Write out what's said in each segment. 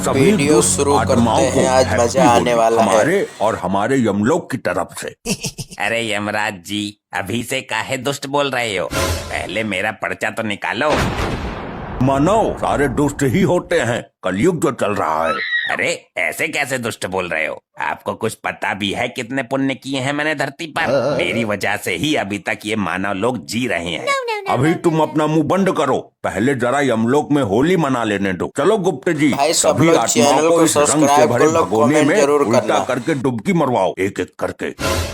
सभी वीडियो दुष्ट शुरू आत्माओं करते को हैं, आज हैप्पी मजा आने होली वाला है। हमारे और हमारे यमलोक की तरफ से। अरे यमराज जी, अभी से काहे दुष्ट बोल रहे हो? पहले मेरा पर्चा तो निकालो। मानव सारे दुष्ट ही होते हैं, कलयुग जो चल रहा है। अरे ऐसे कैसे दुष्ट बोल रहे हो? आपको कुछ पता भी है कितने पुण्य किए हैं मैंने धरती पर? मेरी वजह से ही अभी तक ये मानव लोग जी रहे हैं। अभी तुम अपना मुंह बंद करो, पहले जरा यमलोक में होली मना लेने दो। चलो गुप्त जी, भाई सब सभी लोग आत्माओं चैनल को को इस रंग से सब्सक्राइब भरे कर लो, भगोने कमेंट में जरूर उल्टा करना। करके डुबकी मरवाओ, एक एक करके।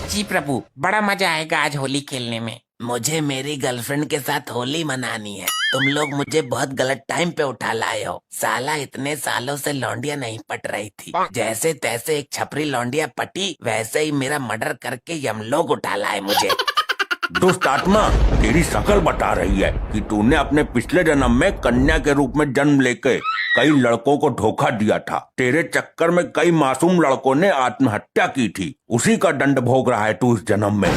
जी प्रभु, बड़ा मजा आएगा आज होली खेलने में। मुझे मेरी गर्लफ्रेंड के साथ होली मनानी है। तुम लोग मुझे बहुत गलत टाइम पे उठा लाए हो। साला इतने सालों से लौंडिया नहीं पट रही थी, जैसे तैसे एक छपरी लौंडिया पटी, वैसे ही मेरा मर्डर करके यमलोक उठा लाए मुझे। दुष्ट आत्मा, तेरी शकल बता रही है कि तूने अपने पिछले जन्म में कन्या के रूप में जन्म लेके कई लड़कों को धोखा दिया था। तेरे चक्कर में कई मासूम लड़कों ने आत्महत्या की थी। उसी का दंड भोग रहा है तू इस जन्म में।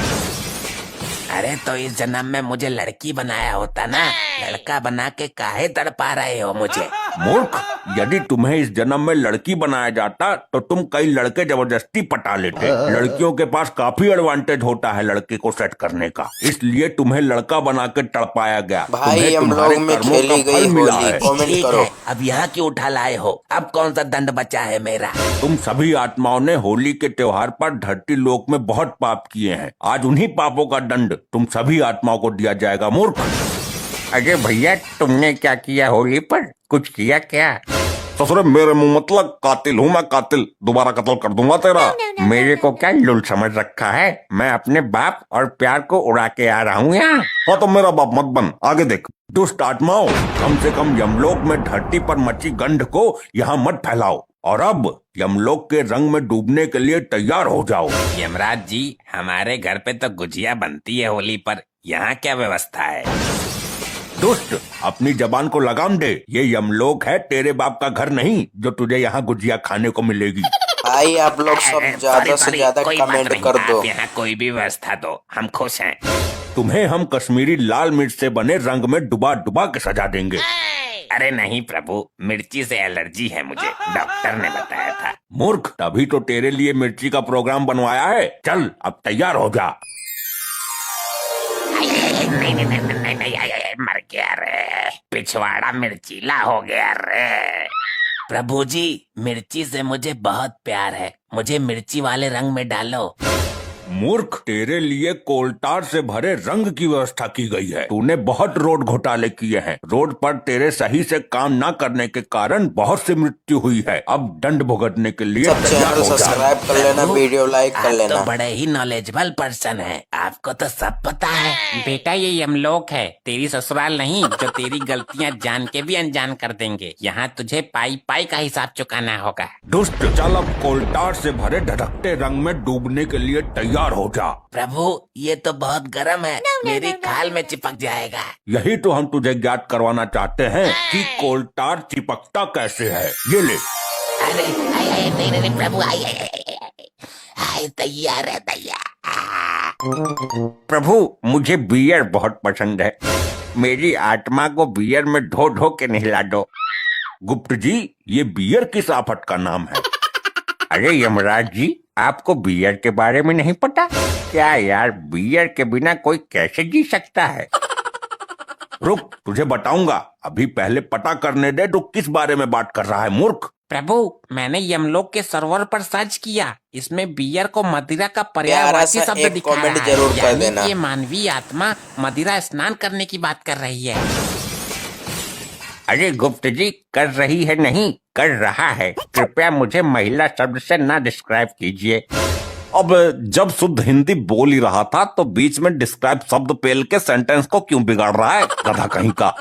अरे तो इस जन्म में मुझे लड़की बनाया होता ना, लड़का बना के काहे तड़पा रहे हो मुझे? मूर्ख, यदि तुम्हें इस जन्म में लड़की बनाया जाता तो तुम कई लड़के जबरदस्ती पटा लेते। लड़कियों के पास काफी एडवांटेज होता है लड़के को सेट करने का, इसलिए तुम्हें लड़का बना के तड़पाया गया। भाई तुम्हें हम तुम्हारे लोग में कर्मों खेली का गई फल मिला होली। है। कमेंट ठीक करो। है, अब यहाँ क्यों उठा लाए हो? अब कौन सा दंड बचा है मेरा? तुम सभी आत्माओं ने होली के त्योहार पर धरती लोक में बहुत पाप किए हैं। आज उन्हीं पापों का दंड तुम सभी आत्माओं को दिया जाएगा। मूर्ख। अरे भैया, तुमने क्या किया होली पर? कुछ किया क्या? ससुरे मेरे मुंह मतलब, कातिल हूँ मैं, कातिल। दोबारा कत्ल कर दूंगा तेरा। मेरे को क्या लुल समझ रखा है? मैं अपने बाप और प्यार को उड़ा के आ रहा हूँ यहाँ। हाँ तो मेरा बाप मत बन, आगे देख। दुष्ट आत्माओं, कम से कम यमलोक में धरती पर मची गंध को यहाँ मत फैलाओ, और अब यमलोक के रंग में डूबने के लिए तैयार हो जाओ। यमराज जी, हमारे घर पे तो गुजिया बनती है होली पर, यहाँ क्या व्यवस्था है? दुष्ट, अपनी जबान को लगाम दे। ये यमलोक है, तेरे बाप का घर नहीं जो तुझे यहाँ गुजिया खाने को मिलेगी। भाई आप लोग सब ज्यादा से ज्यादा कोई बात कमेंट नहीं, कर दो। आप यहाँ कोई भी व्यवस्था दो, हम खुश हैं। तुम्हें हम कश्मीरी लाल मिर्च से बने रंग में डुबा डुबा के सजा देंगे। अरे नहीं प्रभु, मिर्ची से एलर्जी है मुझे, डॉक्टर ने बताया था। मूर्ख, तभी तो तेरे लिए मिर्ची का प्रोग्राम बनवाया है। चल अब तैयार हो जा। नहीं, मर गया रे, पिछवाड़ा मिर्चीला हो गया रे। प्रभु जी, मिर्ची से मुझे बहुत प्यार है, मुझे मिर्ची वाले रंग में डालो। मूर्ख, तेरे लिए कोलटार से भरे रंग की व्यवस्था की गई है। तूने बहुत रोड घोटाले किए हैं। रोड पर तेरे सही से काम न करने के कारण बहुत सी मृत्यु हुई है। अब दंड भुगतने के लिए सब तैयार चैनल हो जा। सब्सक्राइब कर लेना, वीडियो लाइक कर आप लेना। तो बड़े ही नॉलेजेबल पर्सन है, आपको तो सब पता है। बेटा ये यमलोक है, तेरी ससुराल नहीं जो तेरी गलतियाँ जान के भी अनजान कर देंगे। यहाँ तुझे पाई पाई का हिसाब चुकाना होगा। दुष्ट, चल अब कोलटार से भरे धधकते रंग में डूबने के लिए तैयार हो जा। प्रभु ये तो बहुत गर्म है, मेरी खाल में चिपक जाएगा। यही तो हम तुझे ज्ञात करवाना चाहते हैं कि कोलटार चिपकता कैसे है। ये ले। अरे नहीं प्रभु, आए तैयार है, तैयार। प्रभु, मुझे बियर बहुत पसंद है। मेरी आत्मा को बियर में धो धो के नहला दो। गुप्त जी, ये बियर किस आफत का नाम है? अरे यमराज जी, आपको बियर के बारे में नहीं पता क्या? यार, बियर के बिना कोई कैसे जी सकता है? रुक, तुझे बताऊंगा। अभी पहले पता करने दे तू किस बारे में बात कर रहा है। मूर्ख। प्रभु, मैंने यमलोक के सर्वर पर सर्च किया, इसमें बियर को मदिरा का प्यारा पर्यायवाची सा शब्द एक दिखा कमेंट रहा है। जरूर कर यानी देना। कि ये मानवीय आत्मा मदिरा स्नान करने की बात कर रही है। अरे गुप्त जी, कर रही है नहीं, कर रहा है। कृपया मुझे महिला शब्द से ना डिस्क्राइब कीजिए। अब जब शुद्ध हिंदी बोल ही रहा था तो बीच में डिस्क्राइब शब्द पेल के सेंटेंस को क्यों बिगाड़ रहा है, गधा कहीं का।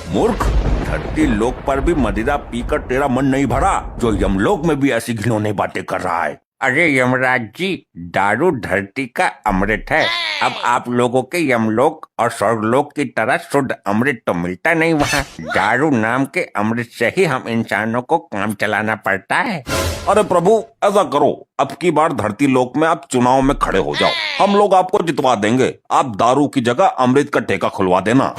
मूर्ख, धरती लोक पर भी मदिरा पीकर तेरा मन नहीं भरा जो यमलोक में भी ऐसी घिनौनी बातें कर रहा है। अरे यमराज जी, दारू धरती का अमृत है। अब आप लोगों के यमलोक और स्वर्गलोक की तरह शुद्ध अमृत तो मिलता नहीं वहाँ। दारू नाम के अमृत से ही हम इंसानों को काम चलाना पड़ता है। अरे प्रभु, ऐसा करो, अब की बार धरती लोक में आप चुनाव में खड़े हो जाओ, हम लोग आपको जितवा देंगे। आप दारू की जगह अमृत का ठेका खुलवा देना।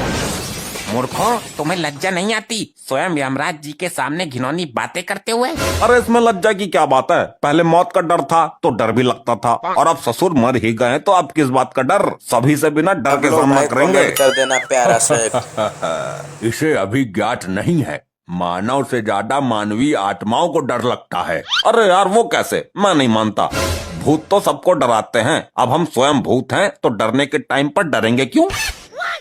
मूर्खों, तुम्हें लज्जा नहीं आती स्वयं यमराज जी के सामने घिनौनी बातें करते हुए? अरे इसमें लज्जा की क्या बात है? पहले मौत का डर था तो डर भी लगता था, और अब ससुर मर ही गए तो अब किस बात का डर? सभी से बिना डर अब के लोग सामना भाई करेंगे। कमेंट कर देना प्यारा सा एक। इसे अभी ज्ञात नहीं है, मानव से ज्यादा मानवीय आत्माओं को डर लगता है। अरे यार वो कैसे? मैं नहीं मानता। भूत तो सबको डराते हैं, अब हम स्वयं भूत हैं तो डरने के टाइम पर डरेंगे क्यों?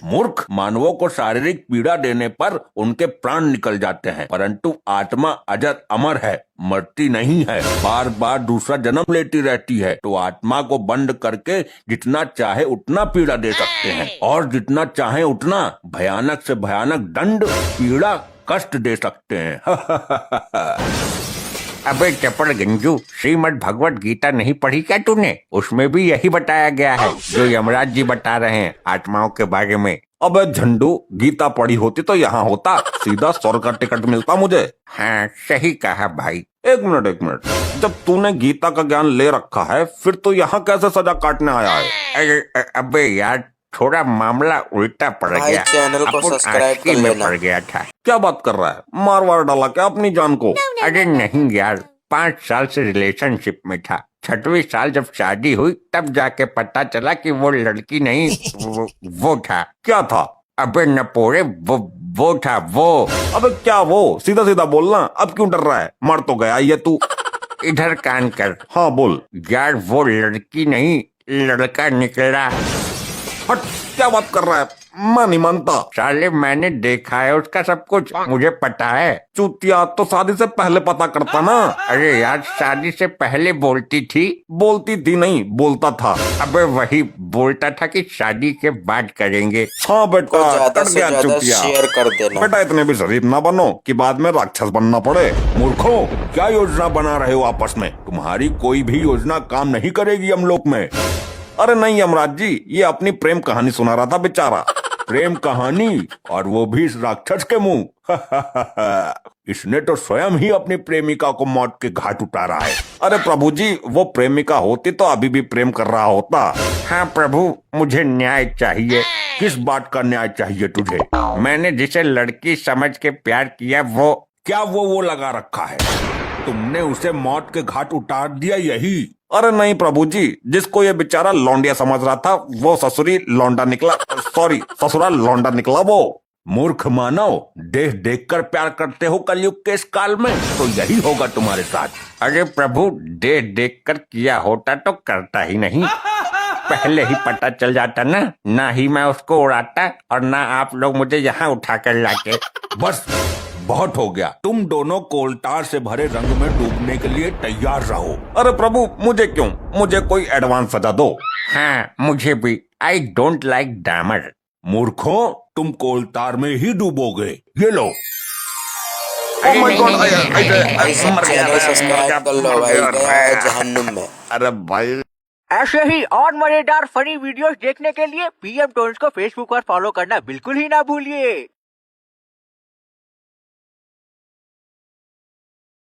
मूर्ख, मानवों को शारीरिक पीड़ा देने पर उनके प्राण निकल जाते हैं, परंतु आत्मा अजर अमर है, मरती नहीं है, बार बार दूसरा जन्म लेती रहती है। तो आत्मा को बंद करके जितना चाहे उतना पीड़ा दे सकते हैं, और जितना चाहे उतना भयानक से भयानक दंड, पीड़ा, कष्ट दे सकते हैं। अबे चपड़ गंजू, श्रीमद् भगवत गीता नहीं पढ़ी क्या तूने? उसमें भी यही बताया गया है जो यमराज जी बता रहे हैं आत्माओं के बारे में। अबे झंडू, गीता पढ़ी होती तो यहाँ होता, सीधा स्वर्ग का टिकट मिलता मुझे। हाँ सही कहा भाई। एक मिनट, जब तूने गीता का ज्ञान ले रखा है फिर तो यहाँ कैसे सजा काटने आया है? अरे अबे यार, थोड़ा मामला उल्टा पड़ भाई गया। चैनल को अपन सब्सक्राइब आशिकी कर में लेना। पड़ गया था। क्या बात कर रहा है? मार वार डाला क्या अपनी जान को? अरे नहीं यार, 5 साल से रिलेशनशिप में था। 6वें साल जब शादी हुई तब जाके पता चला कि वो लड़की नहीं, वो था। क्या था? अबे नपोरे, वो था वो। अबे क्या वो? सीधा सीधा बोलना, अब क्यों डर रहा है? मर तो गया ये तू। इधर कान कर। हाँ बोल। यार वो लड़की नहीं, लड़का निकला। हट, क्या बात कर रहा है? मैं नहीं मानता। साले मैंने देखा है उसका सब कुछ, मुझे पता है। चूतिया, तो शादी से पहले पता करता ना। अरे यार, शादी से पहले बोलती थी। बोलती थी नहीं, बोलता था। अबे वही बोलता था कि शादी के बाद करेंगे। हाँ को बेटा, ज्यादा कट से गया ज्यादा चूतिया। शेयर कर देना। बेटा इतने भी शरीफ ना बनो कि बाद में राक्षस बनना पड़े। मूर्खों, क्या योजना बना रहे हो आपस में? तुम्हारी कोई भी योजना काम नहीं करेगी हम लोग में। अरे नहीं यमराज जी, ये अपनी प्रेम कहानी सुना रहा था बेचारा। प्रेम कहानी, और वो भी इस राक्षस के मुंह। इसने तो स्वयं ही अपनी प्रेमिका को मौत के घाट उतारा है। अरे प्रभु जी, वो प्रेमिका होती तो अभी भी प्रेम कर रहा होता। हाँ प्रभु, मुझे न्याय चाहिए। किस बात का न्याय चाहिए तुझे? मैंने जिसे लड़की समझ के प्यार किया वो। क्या वो लगा रखा है? तुमने उसे मौत के घाट उतार दिया यही? अरे नहीं प्रभु जी, जिसको ये बेचारा लौंडिया समझ रहा था वो ससुरी लौंडा निकला। सॉरी, ससुरा लौंडा निकला वो। मूर्ख मानव, देख देख कर प्यार करते हो कलयुग के इस काल में, तो यही होगा तुम्हारे साथ। अरे प्रभु, देख देख कर किया होता तो करता ही नहीं। पहले ही पता चल जाता ना ही मैं उसको उड़ाता और ना आप लोग मुझे यहाँ उठा कर लाके। बस बहुत हो गया, तुम दोनों कोलतार से भरे रंग में डूबने के लिए तैयार रहो। अरे प्रभु, मुझे क्यों? मुझे कोई एडवांस सजा दो। हाँ मुझे भी। आई डोंट लाइक डामर। मूर्खों, तुम कोलतार में ही डूबोगे। ये लो। अरे Oh my नहीं, God, नहीं, नहीं, अरे, नहीं, भाई सब चैनल सब्सक्राइब कर लो भाई, गया है जहन्नुम में। अरे भाई, ऐसे ही और मजेदार फनी वीडियोस देखने के लिए पीएम टोन्स को फेसबुक पर फॉलो करना बिल्कुल ही ना भूलिए।